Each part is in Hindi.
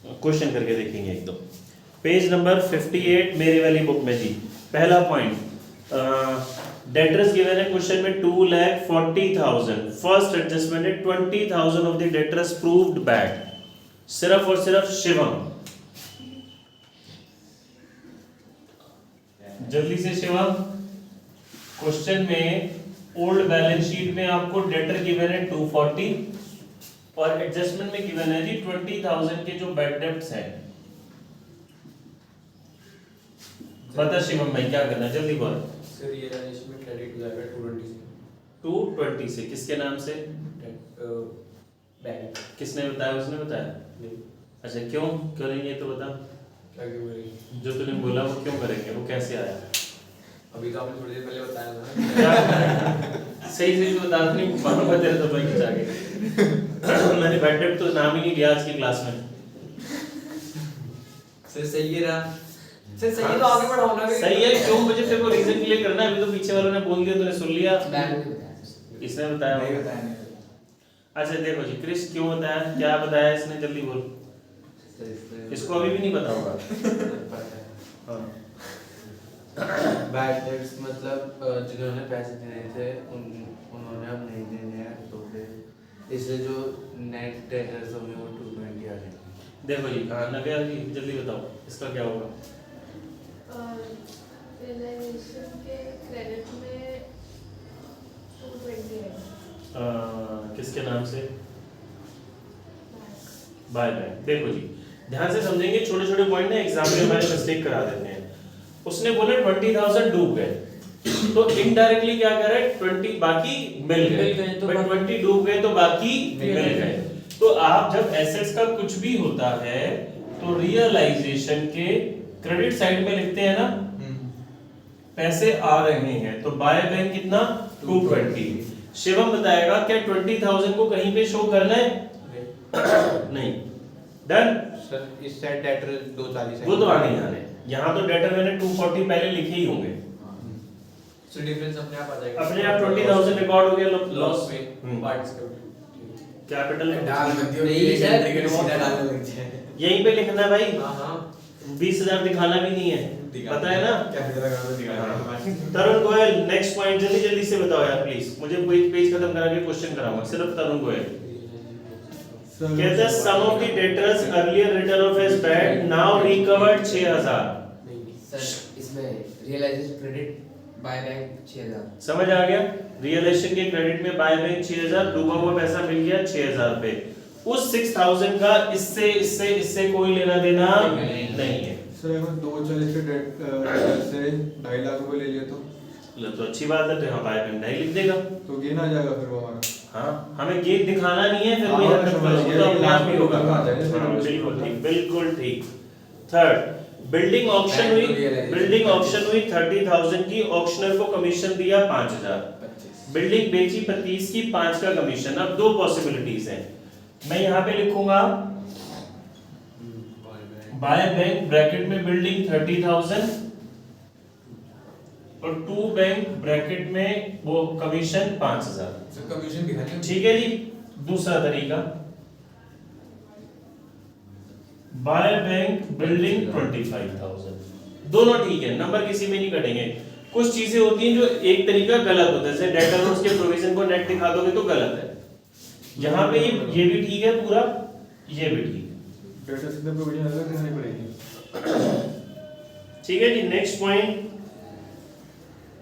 क्वेश्चन करके देखेंगे एक दो। पेज नंबर 58 मेरे वाली बुक में जी। पहला पॉइंट, डेटर्स गिवन है क्वेश्चन में 2,40,000, फर्स्ट एडजस्टमेंट है 20,000 of the debtors proved bad. सिर्फ और सिर्फ शिवम, जल्दी से शिवम, क्वेश्चन में ओल्ड बैलेंस शीट में आपको डेटर गिवन है 240 और एडजस्टमेंट में गिवन है जी 20,000 के जो बैड डेब्ट्स हैं। बता शिवम भाई क्या करना है, जल्दी बोल। सर ये रियलाइजेशन में क्रेडिट हो जाएगा 220 से। 220 से किसके नाम से? बैंक। किसने बताया? उसने बताया? नहीं। अच्छा क्यों करेंगे तो बता। क्या क्यों करेंगे? जो तूने बोला वो क्यों करेंगे, वो कैसे आया? अभी तो आपने थोड़ी देर पहले बताया था। सही से जो बता नहीं मालूम है तेरे तो भाई खिंचा के। मैंने बैड डेब्ट तो नाम ही नहीं लिया आज की क्लास में। सर सही है ना? सर सही है तो आगे बढ़ाओ ना। सही है क्यों, मुझे फिर वो रीजन क्लियर करना है। अभी तो पीछे वालों ने बोल दिया, तूने सुन लिया। इसने बताया? नहीं बताया नहीं। अच्छा देखो जी, क्रिश क्यों बताया, क्या बताया इसने, जल्दी बोल। इसको अभी भी नहीं पता होगा। हाँ। बैड डेट्स मतलब जिन्होंने पैसे देने थे उन्होंने अब नहीं देने हैं, तो फिर इसलिए जो नेट डेटर्स होंगे वो 220 आ जाएंगे। देखो जी नव्या जी जल्दी बताओ इसका क्या होगा। रियलाइजेशन के क्रेडिट में 220 है। किसके नाम से? Bye bye. देखो जी ध्यान से समझेंगे, छोटे छोटे पॉइंट ना एग्जाम में हमारे मिस्टेक करा देते हैं। उसने बोला 20,000 डूब गए, तो इनडायरेक्टली क्या कर रहा है, 20 बाकी मिल गए, तो 20 डूब गए तो बाकी मिल गए। तो आप जब एसेट्स का कुछ भी होता है तो रियलाइजेशन के क्रेडिट साइड में लिखते हैं ना, पैसे आ रहे हैं, तो बाय बैंक कितना 220। शिवम बताएगा क्या 20,000 को कहीं पे शो करना है? नहीं। डन। सर इस साइड डेटर 240 वो तो आने ही आने, यहाँ तो डेटर मैंने 240 पहले लिखे ही होंगे। सो डिफरेंस अपने आप आ जाएगा। अपने आप 20,000 रिकॉर्ड हो गया लॉस में पार्ट्स कैपिटल डाल मत दियो। नहीं सर, सीधा डालने लग जाए। यहीं पे लिखना है भाई। हां हां 20,000 दिखाना भी नहीं है, पता है ना? कैपिटल लगा दो दिखाना। तरुण गोयल नेक्स्ट पॉइंट जल्दी जल्दी से बताओ यार प्लीज, मुझे पेज खत्म करा के क्वेश्चन कराऊंगा सिर्फ तरुण गोयल। कहता है some of the debtors earlier written off as bad now recovered 6,000। Sir इसमें रियलाइजेशन क्रेडिट बाय बैंक 6,000। समझ आ गया? रियलाइजेशन के क्रेडिट में बाय बैंक 6,000, डूबा हुआ पैसा मिल गया 6,000 पे। उस 6,000 का इससे इससे इससे कोई लेना देना नहीं है। सर अगर 240 के डेट से 2.5 लाख रुपए ले लिया तो अच्छी बात है, तो यहाँ बाय बैंक नहीं लिख देगा तो गेन आ जाएगा फिर वो हमारा। हाँ हमें गेट दिखाना नहीं है, फिर हाँ, कोई हरकत समझ करो, गया, तो अपने आप ही लास्ट होगा। में आ जाएगा, फिर हाँ, हम बिल्कुल उसको ठीक, बिल्कुल ठीक। थर्ड, बिल्डिंग ऑक्शन हुई, बिल्डिंग ऑक्शन हुई 30,000 की, ऑक्शनर को कमीशन दिया 5,000। बिल्डिंग बेची 25 की, 5 का कमीशन। अब दो पॉसिबिलिटीज हैं, मैं यहाँ पे लिखूंगा बाय बैंक ब्रैकेट में बिल्डिंग 30,000 और टू बैंक ब्रैकेट में वो कमीशन 5,000। सर कमीशन दिखाने। ठीक है जी। दूसरा तरीका बाय बैंक बिल्डिंग 25,000, दोनों ठीक है, नंबर किसी में नहीं कटेंगे। कुछ चीजें होती हैं जो एक तरीका गलत होता है, जैसे डेटर और उसके प्रोविजन को नेट दिखा दोगे तो गलत है। यहाँ पे ये भी ठीक है पूरा, ये भी ठीक है। डेटा से प्रोविजन अलग करनी पड़ेगी। ठीक है जी। नेक्स्ट पॉइंट,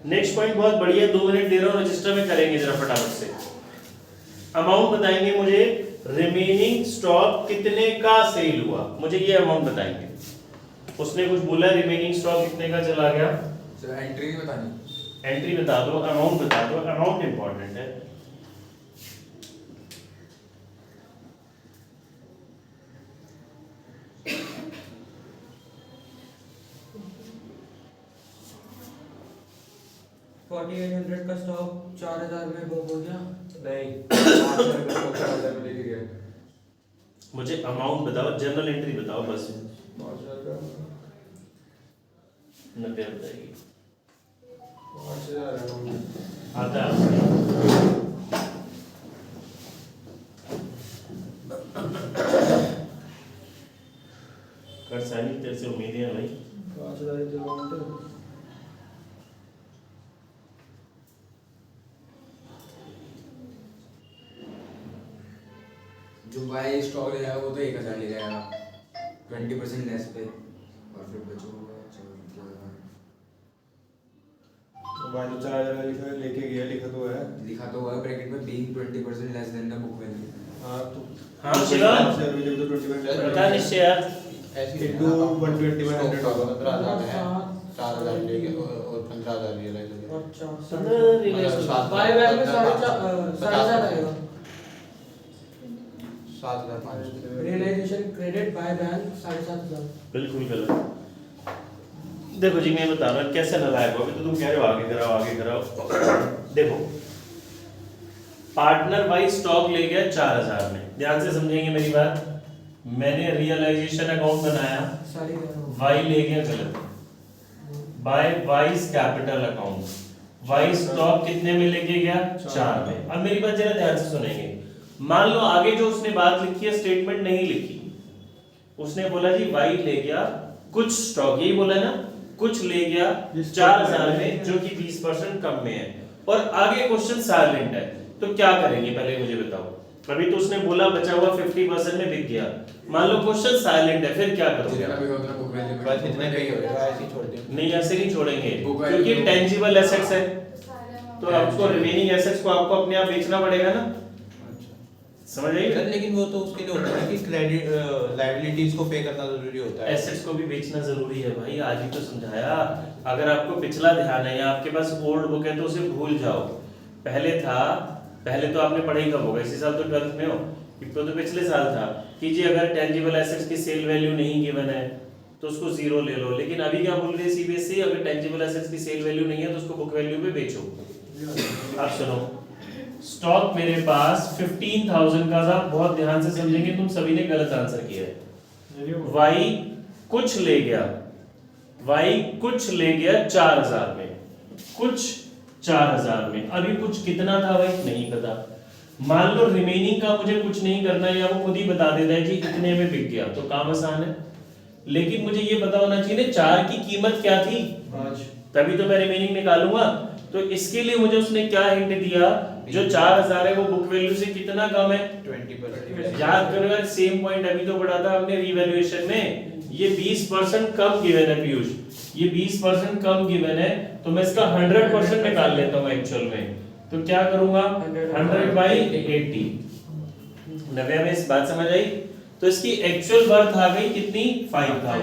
नेक्स्ट पॉइंट बहुत बढ़िया, 2 मिनट दे रहा हूँ, रजिस्टर में करेंगे जरा फटाफट से। अमाउंट बताएंगे मुझे, रिमेनिंग स्टॉक कितने का सेल हुआ, मुझे ये अमाउंट बताएंगे। उसने कुछ बोला रिमेनिंग स्टॉक कितने का चला गया, सर एंट्री नहीं बतानी। एंट्री बता दो, अमाउंट बता दो, अमाउंट इंपॉर्टेंट है। $4,800 का स्टॉक 4,000 में बुक हो गया। नहीं 8,000 का स्टॉक 4,000 में लेके गया। मुझे अमाउंट बताओ, जनरल एंट्री बताओ बस। 5,000 का 90 बताइए। 5,000 आता है कर सानी, तेरे से उम्मीदें हैं भाई। 5000 की अमाउंट जो बाय स्टॉक ले जाएगा वो तो 1000 ले जाएगा 20% लेस पे, और फिर बचूंगा 4000। तो भाई तो 4000 लिखा है, लेके गया, लिखा तो है। लिखा तो हुआ है ब्रैकेट में being 20% less than the book value. हाँ तो हाँ शिवा जब तो 20% बता निश्चय यार। into 12100 होगा। 15,000 है, 4,000 लेके और 15,000 रियलाइज हो गया। बाय बैक में 7,500 आएगा 7,500 रियलाइजेशन क्रेडिट बाय बैंक 7,500। बिल्कुल गलत। देखो जी मैं बता रहा हूँ कैसे नालायक हो, अभी तो तुम कह रहे हो आगे कराओ आगे कराओ। देखो पार्टनर वाइज स्टॉक ले गया 4000 में, ध्यान से समझेंगे मेरी बात। मैंने रियलाइजेशन अकाउंट बनाया, वाई ले गया गलत, by Y's capital account, Y stock कितने में लेके गया 4 में। अब मेरी बात जरा ध्यान से सुनेंगे। मान लो आगे जो उसने बात लिखी है स्टेटमेंट नहीं लिखी, उसने बोला जी वाई ले गया कुछ स्टॉक, यही बोला ना, कुछ ले गया 4000 में जो कि 20% कम में है, और आगे क्वेश्चन साइलेंट है, तो क्या करेंगे पहले मुझे बताओ। अभी तो उसने बोला बचा हुआ 50% में बिक गया, मान लो क्वेश्चन साइलेंट है, फिर क्या करोगे। जितना भी होगा बुक वैल्यू बस इतने पे ही होगा, ऐसे ही छोड़ दिया। नहीं ऐसे नहीं छोड़ेंगे Book value क्योंकि तो- टेंजिबल एसेट्स है, तो आपको रिमेनिंग एसेट्स को आपको अपने आप बेचना पड़ेगा ना, समझ सर आइए। लेकिन वो तो उसके लिए होता है कि क्रेडिट लायबिलिटीज को पे करना जरूरी होता है। एसेट्स को भी बेचना जरूरी है भाई, आज ही तो समझाया। अगर आपको पिछला ध्यान है या आपके पास ओल्ड बुक है तो उसे भूल जाओ। पहले था, पहले तो आपने पढ़ा ही कब होगा, इसी साल तो 12th में हो, तो पिछले साल था कि जी अगर टेंजिबल एसेट्स की सेल वैल्यू नहीं गिवन है तो उसको 0 ले लो, लेकिन अभी क्या बोल रही है सीबीएसई, अगर टेंजिबल एसेट्स की सेल वैल्यू नहीं है तो उसको बुक वैल्यू पे बेचो। आप सुनो, स्टॉक मेरे पास 15,000 का था, बहुत ध्यान से समझेंगे, तुम सभी ने गलत आंसर किया है। वाई कुछ ले गया, वाई कुछ ले गया 4000 में, कुछ 4000 में, अभी कुछ कितना था भाई नहीं पता। मान लो रिमेनिंग का मुझे कुछ नहीं करना है, या वो खुद ही बता देता है कि इतने में बिक गया, तो काम आसान है। लेकिन मुझे ये पता होना चाहिए ना 4 की कीमत क्या थी, 5, तभी तो मैं रिमेनिंग निकालूंगा। तो इसके लिए मुझे उसने क्या हिंट दिया, जो 4000 है वो बुक वैल्यू से कितना कम है 20%। याद करो यार, सेम पॉइंट अभी तो पढ़ा था हमने रीवैल्यूएशन में। ये 20% कम गिवन है पीयूष, ये 20% कम गिवन है, तो मैं इसका 100% निकाल लेता हूँ एक्चुअल में। तो क्या करूंगा 100/80, 90 में इस बात समझ आई। तो इसकी एक्चुअल वर्थ आ गई कितनी 5000।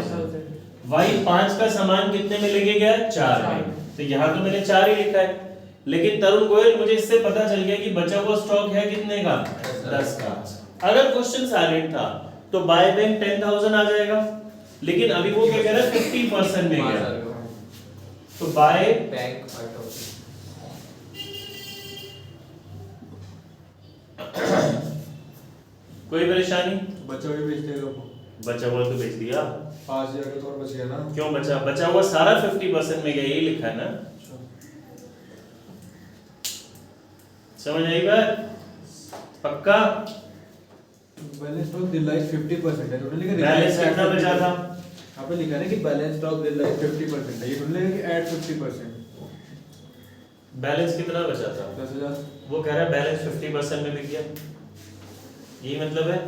वाई 5 का सामान कितने में लेके गया 4 में, तो यहाँ तो मैंने 4 ही लिखा है, लेकिन तरुण गोयल मुझे इससे पता चल गया कि बचा हुआ स्टॉक है कितने का 10 का। अगर क्वेश्चन साइलेंट था तो बाय बैंक 10,000 आ जाएगा, लेकिन अभी वो क्या कह रहा है 50% में गया, तो बाय बैंक 5000। कोई परेशानी, बच्चा भी बेचते हैं लोग। बचा हुआ तो बेच दिया। 5000 का तो और बच गया ना। क्यों बचा, बचा हुआ सारा 50% में गया, यही लिखा है ना, समझ आई बात पक्का। बैलेंस स्टॉक रियलाइज 50% है, उन्होंने लिखा बैलेंस कितना बचा था, यहाँ पे लिखा है कि बैलेंस स्टॉक रियलाइज 50% है, ये उन्होंने लिखा कि ऐड 50%। बैलेंस कितना बचा था, 10,000। वो कह रहा है बैलेंस 50% में बिक गया, यही मतलब है।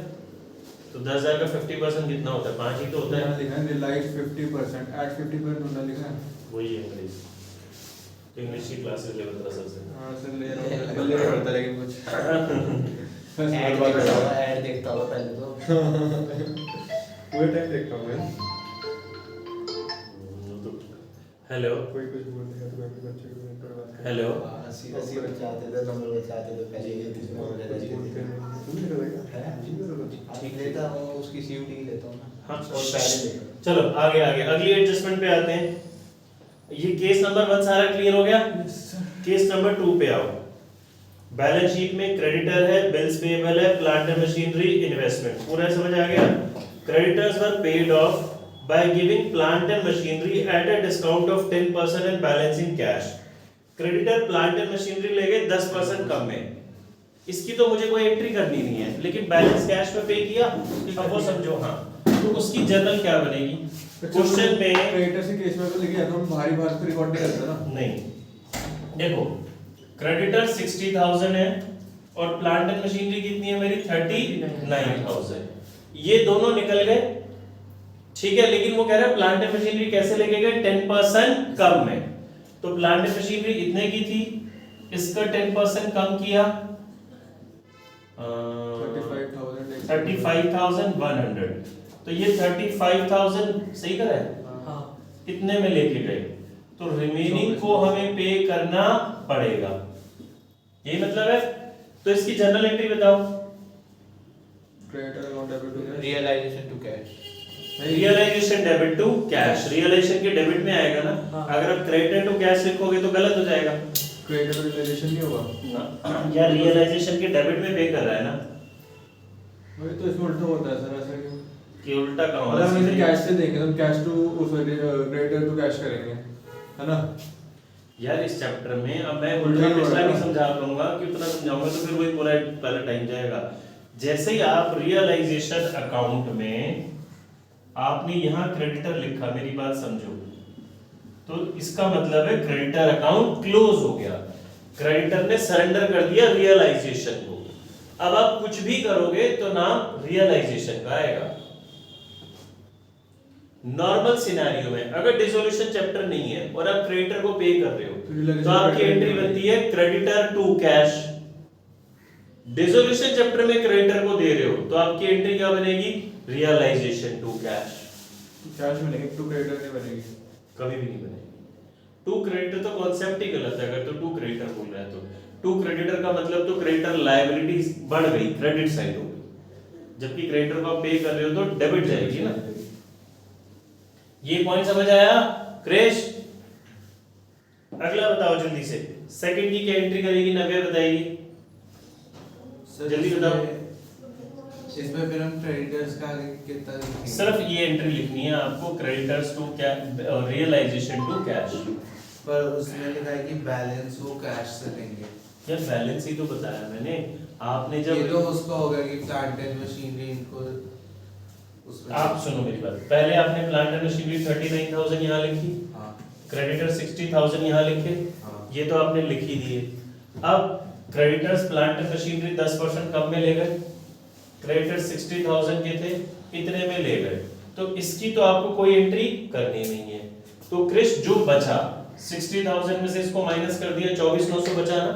तो 10,000 का 50% कितना होता है, 5 ही तो होता है। यहाँ लिखा है रियलाइज 50%, ऐड 50% उन्होंने लिखा है। वही है इंग्लिश, तो इंग्लिश की क्लासेस ले बता सबसे। हाँ सर ले पड़ता लेकिन कुछ ऐड देखता होगा पहले तो। पूरे टाइम देखता हूँ मैं। हेलो कोई कुछ बोल देगा तो मैं अपने बच्चे को नहीं पढ़वाता। हेलो 80 बच्चे आते थे, नंबर बच्चे आते थे पहले ये कुछ बोलते नहीं, तुम नहीं करोगे? ठीक लेता हूँ, उसकी सीयूटी लेता हूँ ना। हाँ, और पहले देखा। चलो आगे आगे अगली एडजस्टमेंट पे आते हैं। ये केस नंबर 1 सारा क्लियर हो गया। केस नंबर 2 पे आओ। बैलेंस शीट में क्रेडिटर है, बिल्स पेएबल है, प्लांट एंड मशीनरी, इन्वेस्टमेंट, पूरा समझ आ गया। Creditors were paid of by giving plant and machinery at a discount of 10% and balancing cash. Creditor plant and machinery ले गए 10% कम में, इसकी तो मुझे कोई एंट्री करनी नहीं है, लेकिन बैलेंस कैश में पे किया, अब वो समझो। हाँ तो उसकी जनरल क्या बनेगी? क्वेश्चन में क्रेडिटर से केस में तो लेके आता हूँ, भारी भार पे रिकॉर्ड नहीं करता ना। नहीं, देखो क्रेडिटर 60,000 है और प्लांट एंड मशीनरी कितनी है मेरी 39,000। ये दोनों निकल गए, ठीक है, लेकिन वो कह रहा है प्लांट एंड मशीनरी कैसे लेके गए? 10% कम में। तो प्लांट एंड मशीनरी इतने की थी, इसका 10% कम किया 35,100। तो ये 35,000 सही करा है, हाँ कितने में लेके गए? तो रिमेनिंग को हमें पे करना पड़ेगा, यही मतलब है। तो इसकी जनरल एंट्री बताओ। Creditor account debit to realisation to cash. Realisation debit to cash, realisation के डेबिट में आएगा ना। हाँ। अगर आप क्रेडिटर टू कैश लिखोगे तो गलत हो जाएगा क्रेडिटर रियलाइजेशन नहीं होगा ना, या रियलाइजेशन के डेबिट में पे कर रहा है ना, वही तो इसमें उल्टा होता है सर, ऐसा क्यों? कि उल्टा कहाँ मतलब हम इसे होगा? कैश से देंगे, हम कैश टू उस क्रेडिटर टू कैश करेंगे, है ना? यार इस चैप्टर में अब मैं उल्टा उल्टा ही हो पिछला रहा है। नहीं समझा पाऊंगा, कि उतना समझाऊंगा तो फिर वही पूरा पहले टाइम जाएगा। जैसे ही आप रियलाइजेशन अकाउंट में आपने यहाँ क्रेडिटर लिखा, मेरी बात समझो, तो इसका मतलब है क्रेडिटर अकाउंट क्लोज हो गया, क्रेडिटर ने सरेंडर कर दिया रियलाइजेशन को। अब आप कुछ भी करोगे तो नाम रियलाइजेशन का आएगा। नॉर्मल सिनेरियो में अगर डिसोल्यूशन चैप्टर नहीं है और आप क्रेडिटर को पे कर रहे हो तो आपकी एंट्री बनती है creditor to cash. Dissolution chapter में क्रेडिटर को दे रहे हो तो आपकी एंट्री क्या बनेगी? Realisation to cash. कैश मिलेंगे, टू क्रेडिटर नहीं बनेगी। कभी भी नहीं बनेगी। टू क्रेडिटर तो कॉन्सेप्ट ही गलत है। अगर तो टू क्रेडिटर बोल रहा है तो टू क्रेडिटर का मतलब तो क्रेडिटर लायबिलिटी बढ़ गई, क्रेडिट साइड हो गई, जबकि क्रेडिटर को आप पे कर रहे हो तो डेबिट जाएगी ना। ये पॉइंट समझ आया क्रेश? अगला बताओ जल्दी से, सेकंड की क्या एंट्री करेगी? नव्या बताएगी, जल्दी बताओ। इसमें फिर हम क्रेडिटर्स का आगे कितना लिखेंगे? सिर्फ ये एंट्री लिखनी है आपको, creditors to realisation to cash. पर उसमें लिखा है कि बैलेंस वो कैश से लेंगे। यार बैलेंस ही तो बताया मैंने। आपने जब ये तो उसका होगा कि प्लांट एंड मशीनरी इनको उसमें आप सुनो मेरी बात, पहले आपने प्लांट एंड मशीनरी 39,000 यहाँ लिखी, हाँ क्रेडिटर 60,000 यहाँ लिखे, हाँ ये तो आपने लिख ही दिए। अब क्रेडिटर्स प्लांट एंड मशीनरी 10% कम में ले गए, क्रेडिटर 60,000 के थे, इतने में ले गए, तो इसकी तो आपको कोई एंट्री करनी नहीं है। तो क्रिश जो बचा 60,000 में से इसको माइनस कर दिया, 24,900 बचा ना,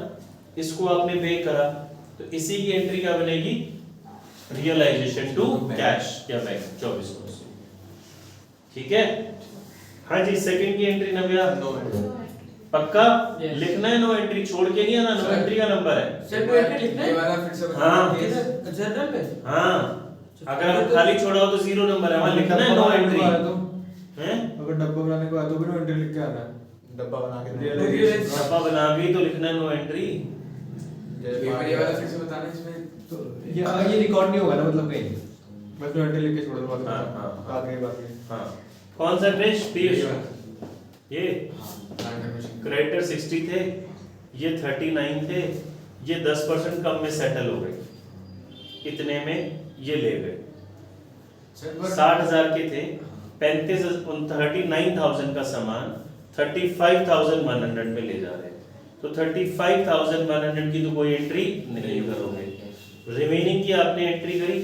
इसको आपने पे करा, तो इसी की एंट्री क्या बनेगी? रियलाइजेशन टू कैश या बैंक 24,900। ठीक है? हाँ जी, सेकंड की एंट्री नव्या नो पक्का Yes. लिखना है, नो एंट्री छोड़ के नहीं आना, नो एंट्री का नंबर है। सिर्फ एंट्री लिखना ये है वाला फिर से हाँ। बताइए। जनरल में। हाँ, अगर आप खाली छोड़ा हो तो 0 नंबर है, वहां लिखना है नो एंट्री हैं। अगर डब्बा बनाने के बाद तो भी नो एंट्री लिख के आना है। डब्बा बना के Realization। डब्बा बना के तो लिखना है नो एंट्री। ये वाला फिर से बताना इसमें। तो ये रिकॉर्ड नहीं होगा ना, मतलब कहीं बस नो एंट्री लिख के छोड़ दो, बाद में हाँ, हाँ, हाँ। आगे बात में। हाँ, कौन सा क्रिश? पीयूष, ये प्लांट एंड मशीनरी। क्रेडिटर 60 थे, ये 39 थे, ये 10% कम में सेटल हो गए, इतने में ये ले गए। 60,000 के थे, 39,000 का सामान 35,100 में ले जा रहे हैं, तो 35,100 की तो कोई एंट्री नहीं करोगे। रिमेनिंग की आपने एंट्री करी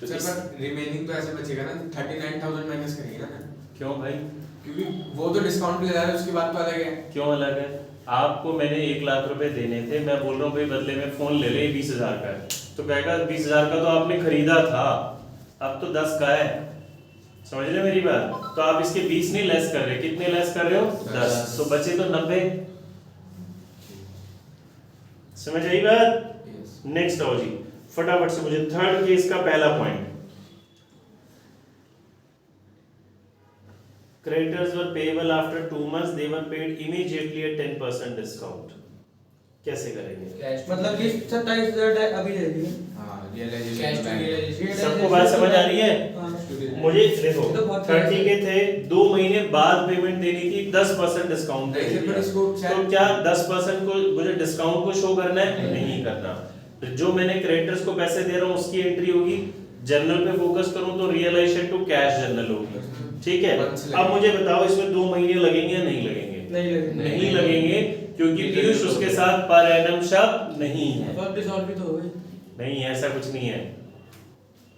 तो सर पर रिमेनिंग तो ऐसे बचेगा ना, 39,000 माइनस करेंगे ना, क्यों भाई? क्योंकि वो तो डिस्काउंट ले जा रहा है, उसकी बात तो अलग है। क्यों अलग है? आपको मैंने 1 लाख रुपए देने थे, मैं बोल रहा हूँ भाई बदले में फोन ले ले, 20,000 का है, तो कहेगा 20,000 का तो आपने खरीदा था, अब तो 10 का है। समझ रहे मेरी बात? तो आप इसके 20 नहीं लेस कर रहे, कितने लेस कर रहे हो? 10, तो बचे तो 90। समझ आई बात? नेक्स्ट आओ जी, फटाफट से मुझे थर्ड केस का पहला point. Creditors were payable after 2 months. They were paid immediately at 10% discount. कैसे करेंगे? मतलब कि 27,000 अभी दे दिए। हाँ, realisation cash to bank. Realisation. सबको बात समझ आ रही है? हाँ। मुझे देखो ये तो बहुत 30 के थे, 2 महीने बाद पेमेंट देनी थी, 10% डिस्काउंट दे नहीं, दिया। पर इसको तो शायद- क्या 10% को मुझे डिस्काउंट को शो करना है? नहीं करना। जो मैंने क्रेडिटर्स को पैसे दे रहा हूँ उसकी एंट्री होगी जर्नल पे फोकस करूं तो रियलाइजेशन टू कैश जर्नल होगी, ठीक है। अब मुझे बताओ इसमें 2 महीने लगेंगे या नहीं लगेंगे? नहीं लगेंगे। नहीं लगेंगे, क्योंकि पीयूष उसके साथ पर एनम शब्द नहीं है। अब डिसऑल्व भी तो हो गई। नहीं, ऐसा कुछ नहीं है।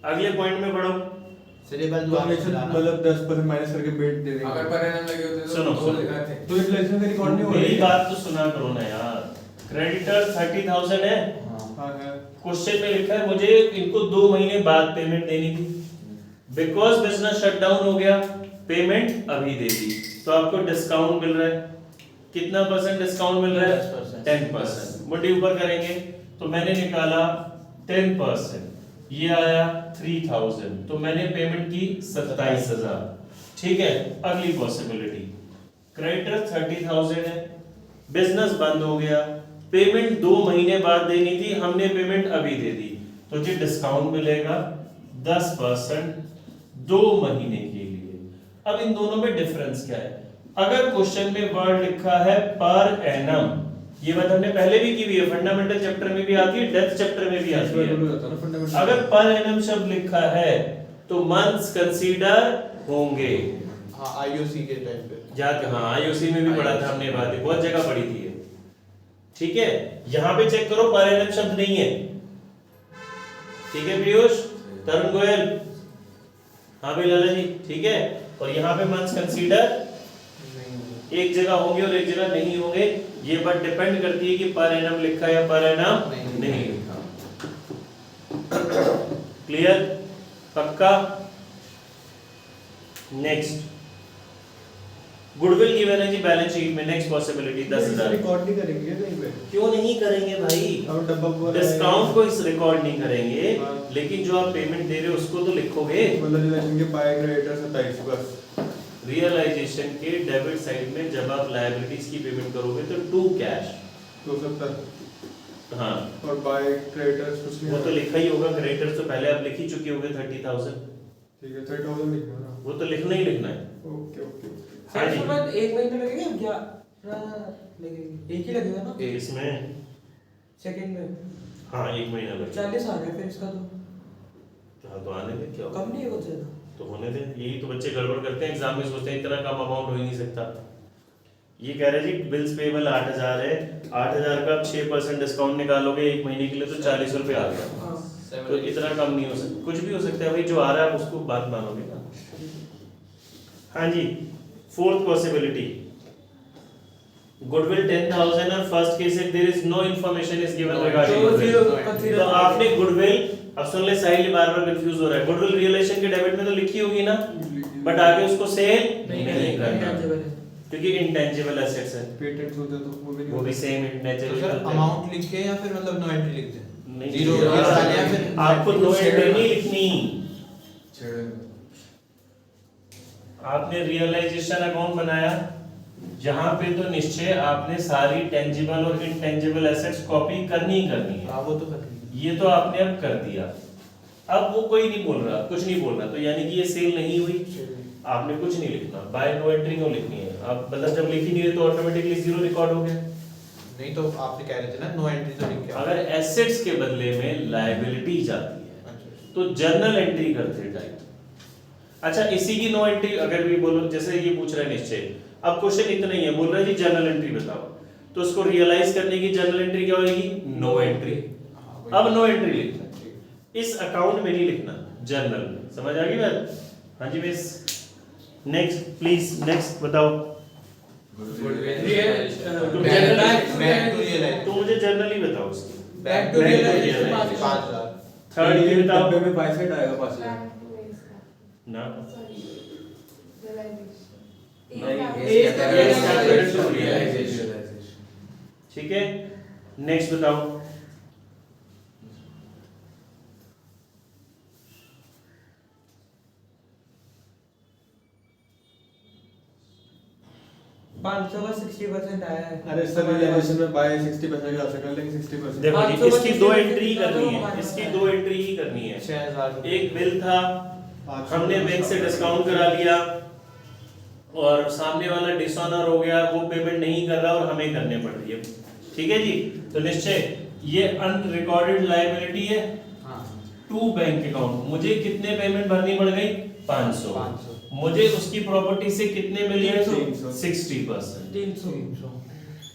अगले पॉइंट में बढ़ो। सर ये बात तो दुआ हमेशा मतलब 10% माइनस करके बेट दे देंगे। अगर पर एनम लगे होते सुनो, तो सुनो। लिखा थे। तो यूटिलाइजेशन का रिकॉर्ड नहीं हो मेरी रही बात तो सुना करो ना यार। क्रेडिटर 30,000 है, हाँ है। क्वेश्चन में लिखा है मुझे इनको 2 महीने बाद पेमेंट देनी थी, बिकॉज बिजनेस शटडाउन हो गया, पेमेंट अभी दे दी, तो आपको डिस्काउंट मिल रहा है। कितना परसेंट डिस्काउंट मिल रहा है? 10%। मुंडी ऊपर करेंगे तो मैंने निकाला 10%, ये आया 3000, तो मैंने पेमेंट की 27,000, ठीक है। अगली पॉसिबिलिटी, क्रेडिटर 30,000 है, बिजनेस बंद हो गया, पेमेंट 2 महीने बाद देनी थी, हमने पेमेंट अभी दे दी, तो जी डिस्काउंट मिलेगा 10% 2 महीने के लिए। अब इन दोनों में डिफरेंस क्या है? अगर क्वेश्चन में वर्ड लिखा है पर एनम, ये बात हमने पहले भी की हुई है, फंडामेंटल चैप्टर में भी आती है, डेप्थ चैप्टर में भी आती है। अगर पर एनम शब्द लिखा है तो मंथ्स कंसीडर होंगे। हाँ आईओसी के टाइम पे याद, हाँ आईओसी में भी पढ़ा था हमने, बात बहुत जगह पढ़ी थी ये, ठीक है। यहां पे चेक करो पर एनम शब्द नहीं है, ठीक है पीयूष, तरुण गोयल, हाँ भाई लाला जी, ठीक है। और यहाँ पे मंथ्स कंसीडर एक जगह होंगे और एक जगह नहीं होंगे, ये बात डिपेंड करती है कि पर एनम लिखा है या पर एनम नहीं लिखा। क्लियर? पक्का? नेक्स्ट, गुडविल गिवन है जी बैलेंस शीट में, नेक्स्ट पॉसिबिलिटी 10,000। रिकॉर्ड नहीं करेंगे कहीं पे? क्यों नहीं करेंगे भाई? अब डब्बा पूरा डिस्काउंट को इस रिकॉर्ड नहीं करेंगे, हाँ। लेकिन जो आप पेमेंट दे रहे हो उसको तो लिखोगे। मतलब रिलेशन के बाय क्रेडिटर 27 बस। रियलाइजेशन के डेबिट साइड में जब आप लायबिलिटीज की पेमेंट करोगे तो टू कैश 270 हाँ, और बाय क्रेडिटर्स कुछ नहीं वो है। तो लिखा ही होगा, क्रेडिटर्स तो पहले आप लिख ही चुके होगे 30,000, ठीक है 30,000 लिखना है ना। वो तो लिखना ही लिखना है। Okay okay okay. हाँ जी। इसके बाद 1 महीना लगेगा क्या? लगेगा, एक ही लगेगा ना? इसमें सेकंड में हाँ 1 महीना लगेगा। 40 आ गया फिर इसका हाँ, तो आने दे, क्या होगा? कम नहीं है कुछ ज्यादा। तो होने दे, यही तो बच्चे गड़बड़ करते हैं एग्जाम में, सोचते हैं इतना कम अमाउंट हो ही नहीं सकता। ये कह रहे जी बिल्स पेबल 8,000 है, 8,000 का 6% डिस्काउंट निकालोगे 1 महीने के लिए तो 40 रुपए आ गया, हाँ तो इतना कम नहीं हो सकता, कुछ भी हो सकता है भाई, जो आ रहा है आप उसको बात मानोगे ना। हाँ जी, फोर्थ पॉसिबिलिटी, गुडविल 10,000 और first case if there is no information is given regarding goodwill, तो आपने गुडविल, अब सुन ले साहिल बार बार कंफ्यूज हो रहा है, गुडविल रियलाइजेशन के डेबिट में तो लिखी होगी ना, बट आगे उसको सेल नहीं करना क्योंकि इंटेंजिबल एसेट्स है। पेटेंट होते तो वो भी नहीं वो भी सेम तो इंटेंजिबल सर अमाउंट लिख के या फिर मतलब नो एंट्री लिख दें? नहीं, जीरो डालें या फिर आपको नो एंट्री नहीं लिखनी, छेड़ आपने रियलाइजेशन अकाउंट बनाया, जहां पे तो निश्चय आपने सारी टेंजिबल और इनटेंजिबल एसेट्स कॉपी करनी ही करनी है। हाँ वो तो कर ये तो आपने अब कर दिया, अब वो कोई नहीं बोल रहा, कुछ नहीं बोल रहा, तो यानी कि ये सेल नहीं हुई, आपने कुछ नहीं लिखना, बाय नो एंट्री क्यों लिखनी है? आप मतलब जब लिख ही नहीं रहे तो ऑटोमेटिकली जीरो रिकॉर्ड हो गया। नहीं तो आपने कह रहे थे ना नो एंट्री तो लिख के आओ। अगर एसेट्स के बदले में लायबिलिटी जाती है अच्छा तो जर्नल एंट्री करते टाइप। अच्छा, इसी की नो एंट्री अगर भी बोलो, जैसे ये पूछ रहा है निश्चय, अब क्वेश्चन इतना ही है, बोल रहा है जी जर्नल एंट्री बताओ, तो उसको रियलाइज करने की जर्नल एंट्री क्या होगी? No entry. अब नो एंट्री लिखना, इस अकाउंट में नहीं लिखना, जर्नल में। समझ आ गई बात? हाँ जी मिस, नेक्स्ट प्लीज, नेक्स्ट बताओ। बैक टू रियलाइज तो मुझे जर्नल ही बताओ उसकी। बैक टू रियलाइजेशन 5,000 थर्ड ये बताओ डब्बे में बाय साइड आएगा 5,000 बैक टू इसका ना, सॉरी रियलाइजेशन ठीक है। नेक्स्ट बताओ। 500 का 60% आया है। अरे सर रियलाइजेशन में बाय 60% का कर लेंगे 60%। देखो जी, 500 इसकी दो एंट्री ही 60% करनी है, हमारे इसकी पास दो एंट्री ही करनी है। 6,000 एक बिल था, हमने बैंक से डिस्काउंट करा लिया और सामने वाला डिसऑनर हो गया, वो पेमेंट नहीं कर रहा और हमें करने पड़ रही है, ठीक है जी। तो निश्चय ये अनरिकॉर्डेड लायबिलिटी है, टू बैंक अकाउंट, मुझे कितने पेमेंट भरनी पड़ गई? 500। मुझे उसकी प्रॉपर्टी से कितने मिल गए? 60%। 300।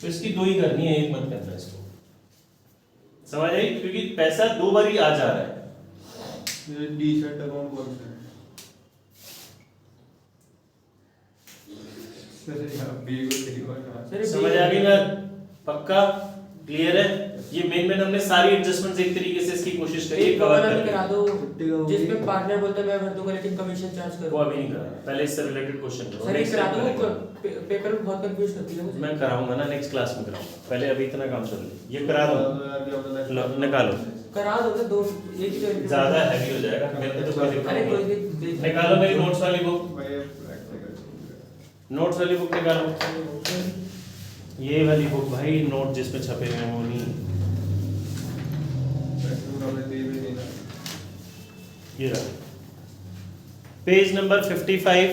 तो इसकी दो ही करनी है, एक मत करना इसको, समझ आई? क्योंकि पैसा दो बार ही आ जा रहा है। ये डीसेंट अकाउंट कौन सा है? सर यहाँ बी को सही बात समझ आ गई ना? पक्का क्लियर है? ये मेन हमने सारी एडजस्टमेंट्स एक तरीके से इसकी कोशिश करी है एक कवर कवर करने करा दो की। जिसमें पार्टनर बोलता है मैं भर दूंगा लेकिन कमीशन चार्ज वो करो। अभी नहीं करा, पहले इससे रिलेटेड क्वेश्चन करो। सर ये Next करा time दो, करेंगे। पेपर में बहुत कंफ्यूज करती है मुझे। मैं कराऊंगा ना, नेक्स्ट क्लास में कराऊंगा, पहले अभी इतना काम चल रहा है। ये करा दो, लो, निकालो। करा दो ना, दो एक ही तो ज्यादा हैवी हो जाएगा, मेरे को तो कोई दिक्कत अरे नहीं कोई है। नहीं, निकालो मेरी नोट्स वाली बुक, भाई प्रैक्टिकल नोट्स वाली बुक निकालो। ये वाली बुक भाई, नोट जिसमें छपे हुए हैं वो नहीं, हमने दी भी नहीं ना। ये रहा पेज नंबर 55।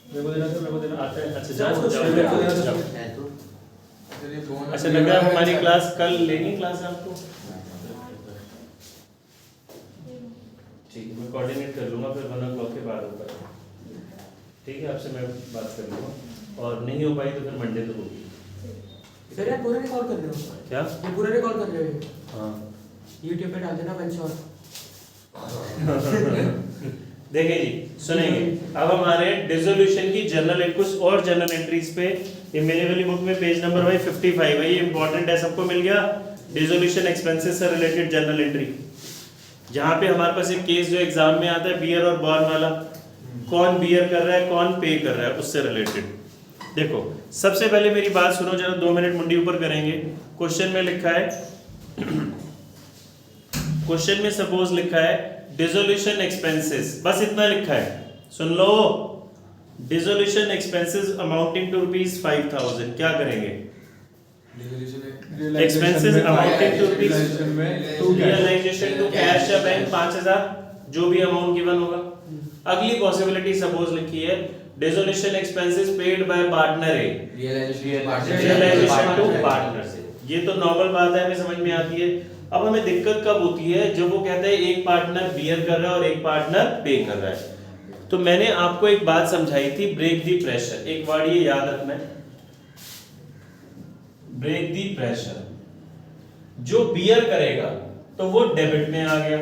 मेरे को देना सर, मेरे को देना। अच्छा जाओ मेरे को देना जाओ सर। है तो चलिए फोन अच्छा लग रहा है हमारी क्लास कल लेनी क्लास है आपको, ठीक है मैं कोऑर्डिनेट कर लूंगा, फिर 1 o'clock के बाद होगा, ठीक है? आपसे मैं बात कर लूंगा, और नहीं हो पाई तो फिर मंडे तो होगी। सर आप पूरा रिकॉर्ड कर रहे हो? क्या? ये पूरा रिकॉर्ड कर रहे हो? हाँ YouTube पे डाल देना वन शॉट। देखें जी, सुनेंगे अब हमारे डिसोल्यूशन की जर्नल कुछ और जर्नल एंट्रीज पे, ये मेरे वाली बुक में पेज नंबर भाई 55 है, ये इंपॉर्टेंट है, सबको मिल गया। डिसोल्यूशन एक्सपेंसेस से रिलेटेड जर्नल एंट्री, जहाँ पे हमारे पास एक केस जो एग्जाम में आता है बियर और बॉर्न वाला, कौन बियर कर रहा है कौन पे कर रहा है, उससे रिलेटेड। देखो सबसे पहले मेरी बात सुनो जरा, 2 मिनट मुंडी ऊपर करेंगे। क्वेश्चन में लिखा है, क्वेश्चन में सपोज लिखा है डिसोल्यूशन एक्सपेंसेस, बस इतना लिखा है, सुन लो। डिसोल्यूशन एक्सपेंसेस अमाउंटिंग टू ₹5000, क्या करेंगे? Expenses amounting to realisation to cash या बैंक 5000, जो भी अमाउंट गिवन होगा। अगली पॉसिबिलिटी सपोज लिखी है dissolution expenses paid by partner A, realisation to partner से। ये तो नॉर्मल बात है, हमें समझ में आती है। अब हमें दिक्कत कब होती है? जब वो कहता है एक पार्टनर बियर कर रहा है और एक पार्टनर पे कर रहा है। तो मैंने आपको एक बात समझाई थी, ब्रेक दी प्रेशर, एक वर्ड ये याद रखना है, ब्रेक दी प्रेशर। जो बियर करेगा तो वो डेबिट में आ गया,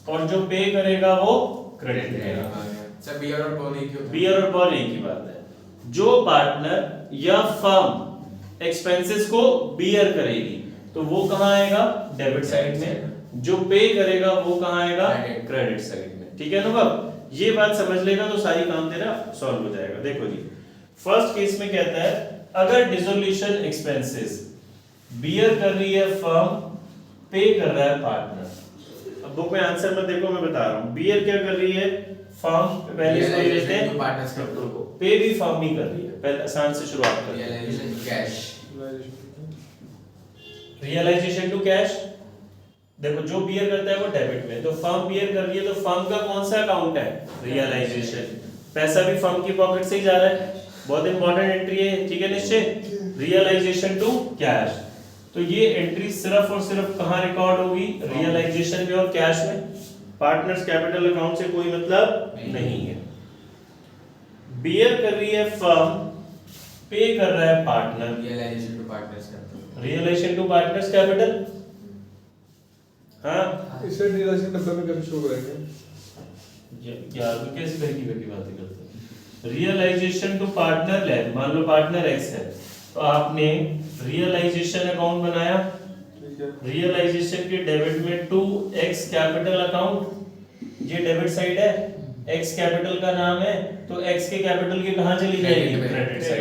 और जो पे करेगा वो क्रेडिट में आ गया। सर बियर और बॉर्न एक ही होता है। बियर और बॉर्न एक ही बात है। जो पार्टनर या फर्म एक्सपेंसेस को बियर करेगी तो वो कहां आएगा? डेबिट साइड में। जो पे करेगा वो कहां आएगा? क्रेडिट साइड में। ठीक है ना बाब? ये बात समझ लेगा तो सारी काम तेरा सॉल्व हो जाएगा। देखो जी, फर्स्ट केस में कहता है अगर डिसोल्यूशन एक्सपेंसेस बियर कर रही है फर्म, पे कर रहा है पार्टनर। अब बुक में आंसर मत देखो, मैं बता रहा हूं। बियर क्या कर रही है? फर्म पहले इसको लेते हैं, पार्टनर्स कैपिटल को। पे भी फर्म ही कर रही है। पहले आसान से शुरुआत करते हैं। Realisation cash, realisation to cash. देखो जो बियर करता है वो डेबिट में, तो फर्म बियर कर रही है तो फर्म का कौन सा अकाउंट है? रियलाइजेशन। पैसा भी फर्म की पॉकेट से ही जा रहा है, बहुत इंपॉर्टेंट एंट्री है। ठीक है निश्चय? Realisation to cash. तो ये एंट्री सिर्फ और सिर्फ कहां रिकॉर्ड होगी? रियलाइजेशन में और कैश में। पार्टनर्स कैपिटल अकाउंट से कोई मतलब नहीं है। बियर कर रही है फर्म, पे कर रहा है partner. Realisation to partners capital, realisation to partners capital. हाँ इसे रिलेशन डब्बे में कैसे शो करेंगे? यार तो कैसी तरह की बातें करते हैं? रियलाइजेशन टू पार्टनर ले, मान लो पार्टनर एक्स है, तो आपने रियलाइजेशन अकाउंट बनाया। ठीक है। रियलाइजेशन के डेबिट में टू एक्स कैपिटल अकाउंट, ये डेबिट साइड है, एक्स कैपिटल का नाम है, तो एक्स के कैपिटल की कहां चली जाएगी? Credit side,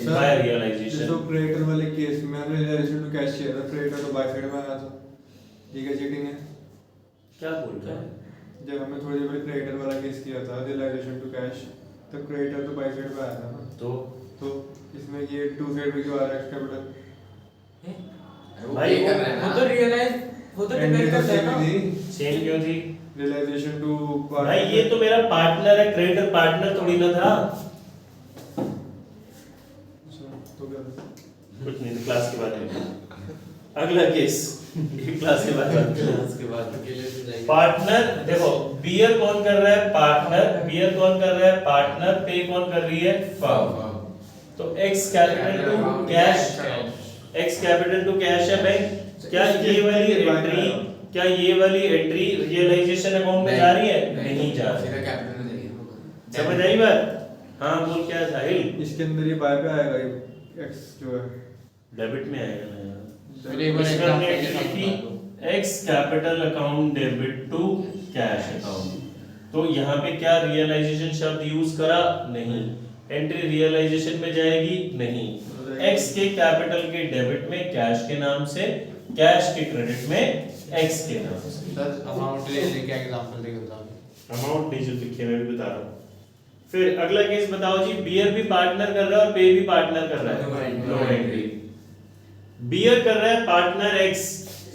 by realisation. तो क्रेडिटर वाले केस में हमने रियलाइजेशन टू कैश किया था, क्रेडिटर तो बाय साइड में आया था। ठीक है, चीटिंग है। क्या बोल रहा है? जब हमने थोड़ी देर पहले क्रेडिटर वाला केस किया था रियलाइजेशन टू कैश, तो क्रेडिटर तो बाय साइड पे आया था ना। तो इसमें ये टू साइड पे क्यों आ रहा है एक्स कैपिटल? भाई, वो तो रियलाइज, वो तो डिपेंड करता है ना। सेम क्यों थी? रियलाइजेशन टू भाई ये तो मेरा पार्टनर है, क्रेडिटर पार्टनर थोड़ी ना था। कुछ नहीं, क्लास के बाद में। अगला केस क्लास के बाद उसके बाद अकेले से जाएंगे। पार्टनर, देखो बियर कौन कर रहा है? पार्टनर। बियर कौन कर रहा है? पार्टनर। पे कौन कर रही है? फर्म। तो X capital to cash, X capital to cash है बैंक। क्या ये वाली एंट्री रियलाइजेशन अकाउंट में जा रही है? नहीं जा रही। सीधा कैपिटल में जाएगी। समझ आई बात? हाँ बोल, क्या है साहिल? इसके अंदर ये बाय पे आएगा, ये एक्स जो है डेबिट में आएगा ना यार। चलिए एक बार इसका एग्जांपल हमने के साथ एंट्री बता दो। की X capital account debit to cash account. तो यहाँ पे क्या रियलाइजेशन शब्द यूज करा? नहीं। एंट्री रियलाइजेशन में जाएगी? नहीं। एक्स के कैपिटल के डेबिट में कैश के नाम से, कैश के क्रेडिट में एक्स के नाम से। सर अमाउंट ले लेके एग्जांपल देके बता दो। अमाउंट नहीं जो लिखे मैं भी बता रहा हूँ। फिर अगला केस बताओ जी। बियर भी पार्टनर कर रहा है और पे भी पार्टनर कर रहा है। No entry. बियर कर रहा है पार्टनर एक्स।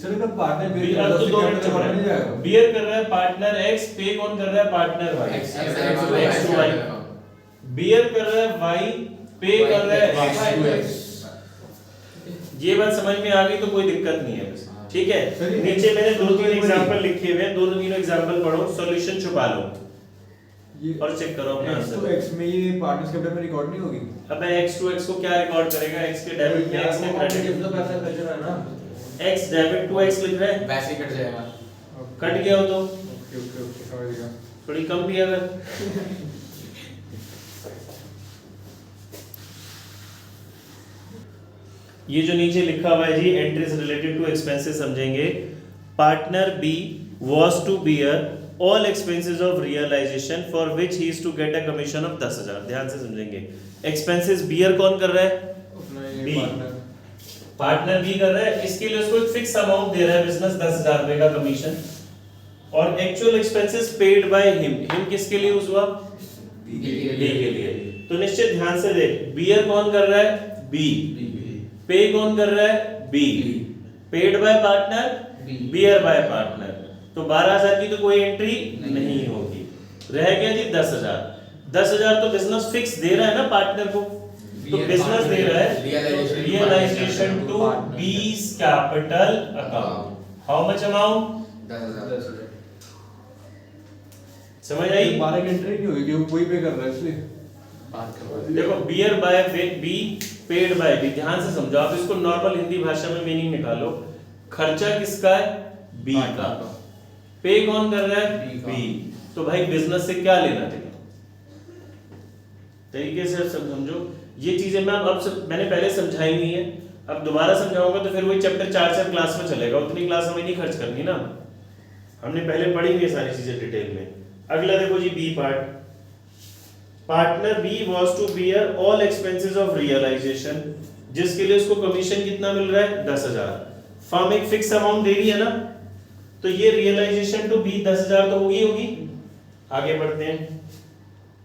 सर अगर पार्टनर बियर तो दो मिनट चल रहा है। बियर कर रहा है पार्टनर एक्स, पे कौन कर रहा है? Partner Y. X to Y. Bear कर रहा है वाई, पे कर रहा है एक्स। ये बात समझ में आ गई तो कोई दिक्कत नहीं है बस, ठीक है। नीचे मैंने दो तीन एग्जांपल लिखे हुए हैं, दोनों तीनों एग्जांपल पढ़ो, सॉल्यूशन छुपा लो और चेक करो अपना आंसर। तो एक्स में ये पार्टनर्स कैपिटल में रिकॉर्ड नहीं होगी। अबे x टू x को क्या रिकॉर्ड करेगा? x के डेबिट में x के क्रेडिट तो पैसा खर्च रहा है ना। x डेबिट टू x लिख रहा है, वैसे ही कट जाएगा। कट गया हो तो ओके ओके ओके समझ गया। थोड़ी कम भी अगर ये जो नीचे लिखा हुआ है जी, एंट्रीज रिलेटेड टू एक्सपेंसेस समझेंगे। Partner B was to bear all expenses of realisation for which he is to get a commission of 10,000। ध्यान से समझेंगे। एक्सपेंसेस बियर कौन कर रहा है? अपना ये बी। पार्टनर पार्टनर बी कर रहा है, इसके लिए उसको एक फिक्स अमाउंट दे रहा है बिजनेस, 10,000 रुपए का कमीशन। और actual expenses paid by him किसके लिए यूज हुआ? बी के लिए। तो निश्चित ध्यान से देख, बियर कौन कर रहा है? बी। पे कौन कर रहा है? B. Paid by partner, bear by partner. तो 12,000 की तो कोई एंट्री नहीं होगी। रह गया जी 10,000। 10,000 तो बिजनेस फिक्स दे रहा है ना पार्टनर को, तो बिजनेस दे रहा है realisation to B's capital account. How much amount? 10,000। समझ आई? 12 की एंट्री नहीं होगी क्योंकि कोई पे कर रहा है इसलिए। देखो bear by B, paid by B. ध्यान से समझो, आप इसको नॉर्मल हिंदी भाषा में मीनिंग निकालो। खर्चा किसका है? बी का। पे कौन कर रहा है? बी। तो भाई बिजनेस से क्या लेना देना? तरीके से समझो ये चीजें। मैंने पहले समझाई नहीं है, अब दोबारा समझाऊंगा तो फिर वही चैप्टर 4 क्लास में चलेगा, उतनी क्लास हमें नहीं खर्च करनी ना। हमने पहले पढ़ी हुई है सारी चीजें डिटेल में। अगला देखो जी, B part. Partner B was to bear all expenses of realisation, जिसके लिए उसको कमीशन कितना मिल रहा है? 10,000। फर्म एक फिक्स अमाउंट दे रही है ना, तो ये रियलाइजेशन टू बी 10,000 तो होगी। आगे बढ़ते हैं।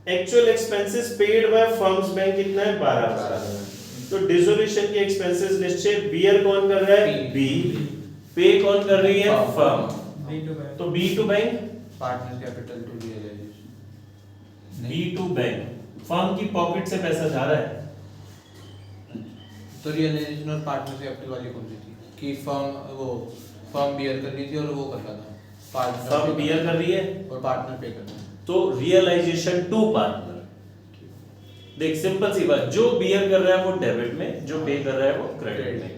Actual expenses paid bye firms bank कितना है? 12,000। तो डिसोल्यूशन के एक्सपेंसेस निश्चित बियर कौन कर रहा है? बी। पे कौन कर रही है? फर्म। तो B to bank, partner capital to realisation. B to bank. Firm की पॉकेट से पैसा जा रहा है। तो रियलाइजेशन और पार्टनर कैपिटल वाली कौन सी थी? कि फर्म बियर कर रही थी और वो कर रहा था पार्टनर। फर्म बियर कर रही है और पार्टनर पे कर रहा है। तो रियलाइजेशन टू पार्टनर। देख सिंपल सी बात, जो बियर कर रहा है वो डेबिट में, जो पे कर रहा है वो क्रेडिट में।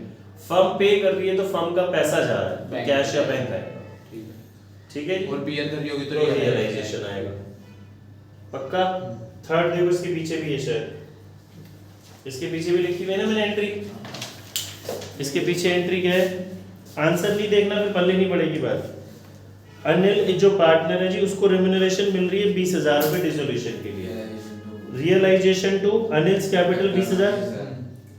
फर्म पे कर रही है तो फर्म का पैसा जा रहा है, तो कैश या बैंक आएगा। ठीक है। और बियर कर रही होगी तो रियलाइजेशन आएगा पक्का। थर्ड देखो, इसके पीछे भी है शायद, इसके पीछे भी लिखी हुई है ना मैंने एंट्री। इसके पीछे एंट्री क्या है? आंसर नहीं देखना फिर पल्ले नहीं पड़ेगी बात। अनिल जो पार्टनर है जी, उसको रेम्यूनरेशन मिल रही है 20,000 रुपए डिसोल्यूशन के लिए। रियलाइजेशन टू अनिल्स कैपिटल 20,000,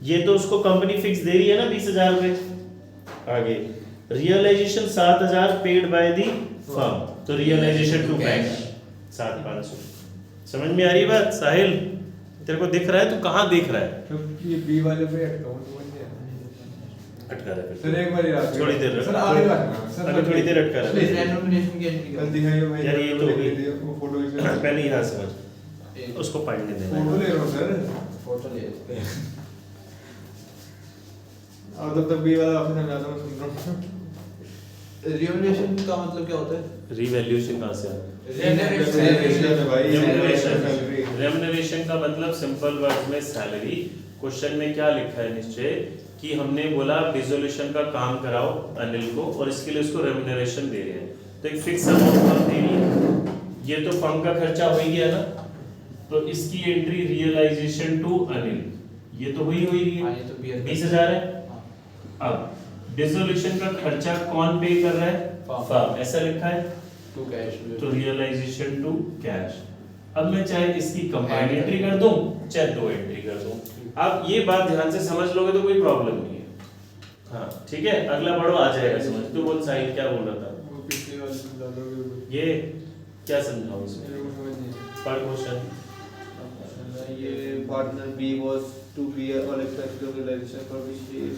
ये तो उसको कंपनी फिक्स दे रही है ना 20,000 रुपए। आगे realisation 7,000 paid by the firm, तो रियलाइजेशन टू बैंक 7,500। समझ में आ रही बात साहिल? तेरे को दिख रहा है? तू कहाँ देख रहा है? तो ये बी वाले पे अकाउंट बन गया। अटका रहा है सर एक बार याद थोड़ी देर रख। सर आगे रखना सर। अभी थोड़ी देर अटका रहा है डिनोमिनेशन की एंट्री कल दिखाइए भाई यार, ये तो होगी। वो फोटो खींच पहले यहाँ समझ, उसको पढ़ने देना। फोटो ले रहा हूं सर। फोटो ले और तब तक बी वाला आपसे समझाता मैं सुन रहा हूँ। रिवैल्यूएशन का मतलब क्या होता है? रिवैल्यूएशन कहाँ से आता Remuneration है भाई, रेम्युनरेशन salary। रेम्युनरेशन का मतलब सिंपल वर्ड्स में सैलरी। क्वेश्चन में क्या लिखा है निश्चय कि हमने बोला डिसोल्यूशन का काम कराओ अनिल को और इसके लिए उसको रेम्युनरेशन दे रहे हैं, तो एक फिक्स अमाउंट हम दे रही है। ये तो फर्म का खर्चा हो ही गया ना, तो इसकी एंट्री रियलाइजेशन टू अनिल, ये तो हुई रही हाँ, है, ये तो beer 20,000 है। अब डिसोल्यूशन का खर्चा कौन पे कर रहा है? फर्म, ऐसा लिखा है, टू कैश तो रियलाइजेशन टू कैश। अब मैं चाहे इसकी कंबाइंड एंट्री कर दूं चाहे दो एंट्री कर दूं। अब ये बात ध्यान से समझ लोगे तो कोई प्रॉब्लम नहीं है। हाँ ठीक है, अगला बढ़ो, आ जाएगा समझ। तू बोल साहिल क्या बोल रहा था? वो पिछले वाले समझा दोगे। ये क्या समझाऊं इसमें? मेरे को समझ नहीं आया। पर क्वेश्चन ये partner B was to bear all expenses of realization for which he is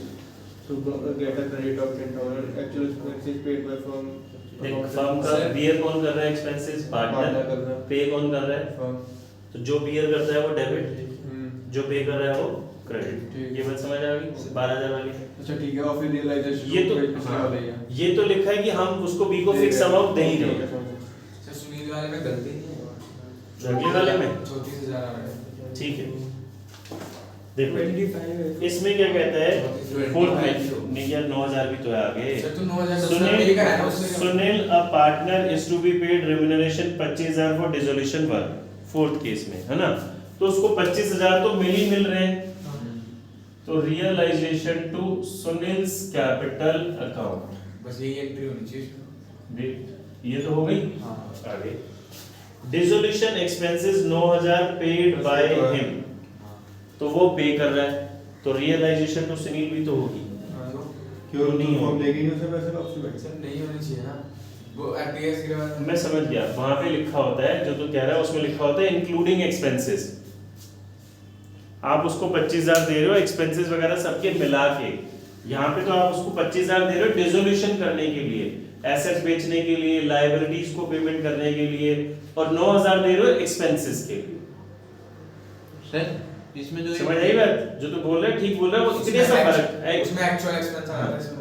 to get a credit of $10. Actual expenses paid by firm. देख, फर्म का बियर कौन कर रहा है? एक्सपेंसेस Partner कर रहा पार्टनर। है। पे कौन कर रहा है? Firm। तो जो बियर करता है वो डेबिट, जो पे कर रहा है वो क्रेडिट। ठीक। ये बात समझ आ गई 12,000 वाली। अच्छा ठीक है, और फिर realization ये तो पिछले हाँ, वाले ही है। ये तो लिखा है कि हम उसको बी को फिक्स अमाउंट दे ही रहे हैं। अच्छा सुनील वाले में गलती नहीं है, अगले वाले में 34,000 आ रहा है। ठीक है, देखो 25 इसमें क्या कहता है? 25 फोर्थ में नहीं यार 9,000 भी तो है आगे। अच्छा तू 9,000 लिखा है ना उसमें। Sunil a partner is to be paid remuneration 25,000 for dissolution work, fourth case में है ना, तो उसको 25,000 तो मिल ही मिल रहे हैं। तो realisation to Sunil's capital account, बस यही एंट्री होनी चाहिए। ये तो हो गई। हाँ। आगे dissolution expenses 9,000 paid by him, तो वो पे कर रहा है, तो रियलाइजेशन टू सुनील भी तो होगी। क्यों नहीं नहीं हो। हम लेके नहीं उसे पैसे वापस भाई। सर नहीं होनी चाहिए ना, वो एटीएस के बाद मैं समझ गया, वहां पे लिखा होता है जो तू कह रहा है उसमें लिखा होता है इंक्लूडिंग एक्सपेंसेस। आप उसको 25,000 दे रहे हो एक्सपेंसेस वगैरह सबके मिला के, यहाँ पे तो आप उसको 25,000 दे रहे हो डिसोल्यूशन करने के लिए, एसेट्स बेचने के लिए, लायबिलिटीज को पेमेंट करने के लिए, और 9,000 दे रहे हो एक्सपेंसेस के लिए। सर इसमें जो समझ आई बात? जो तू बोल रहा है ठीक बोल रहा है, वो कितने सा फर्क है? उसमें एक्चुअल एक्सपेंस आ रहा है इसमें।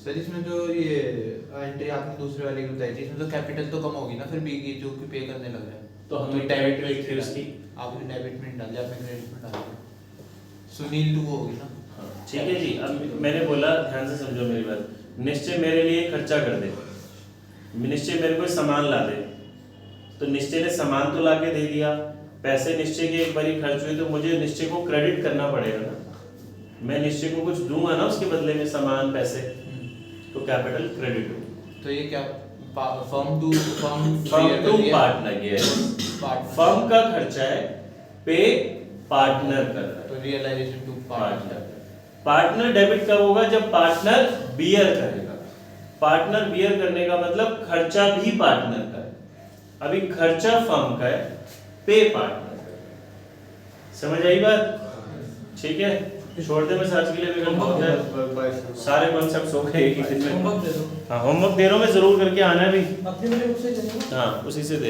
सर इसमें जो ये एंट्री आपने दूसरे वाले की बताई थी, इसमें तो कैपिटल तो कम होगी ना फिर बी की जो कि पे करने लग रहा है, तो हमने डेबिट में लिखी उसकी। आपने डेबिट में डाल दिया, आपने क्रेडिट में डाल दिया, सुनील 2 होगी ना। हाँ, ठीक है जी। अब मैंने बोला ध्यान से समझो मेरी बात, निश्चय मेरे लिए खर्चा कर दे, निश्चय मेरे को सामान ला दे, तो निश्चय ने सामान तो ला के दे दिया, पैसे निश्चय के एक बार ही खर्च हुए, तो मुझे निश्चय को क्रेडिट करना पड़ेगा ना, मैं निश्चय को कुछ दूंगा ना उसके बदले में सामान पैसे, तो कैपिटल क्रेडिट हो। तो ये क्या फर्म टू पार्टनर, ये फर्म का खर्चा है, पे पार्टनर कर रहा है, तो realisation to partner. Partner debit कब होगा? जब पार्टनर बियर करेगा। पार्टनर बियर करने का मतलब खर्चा भी पार्टनर का है, अभी खर्चा फर्म का है, पे पार्टनर का है। समझ आई बात? ठीक है, छोड़ दे, बस आज के लिए विकल्प बहुत है, सारे कॉन्सेप्ट्स हो गए एक ही दिन में। होमवर्क दे दो, हाँ होमवर्क दे रहा हूँ मैं, जरूर करके आना है भी। अपने मेरे बुक से चलेगा। हाँ उसी से दे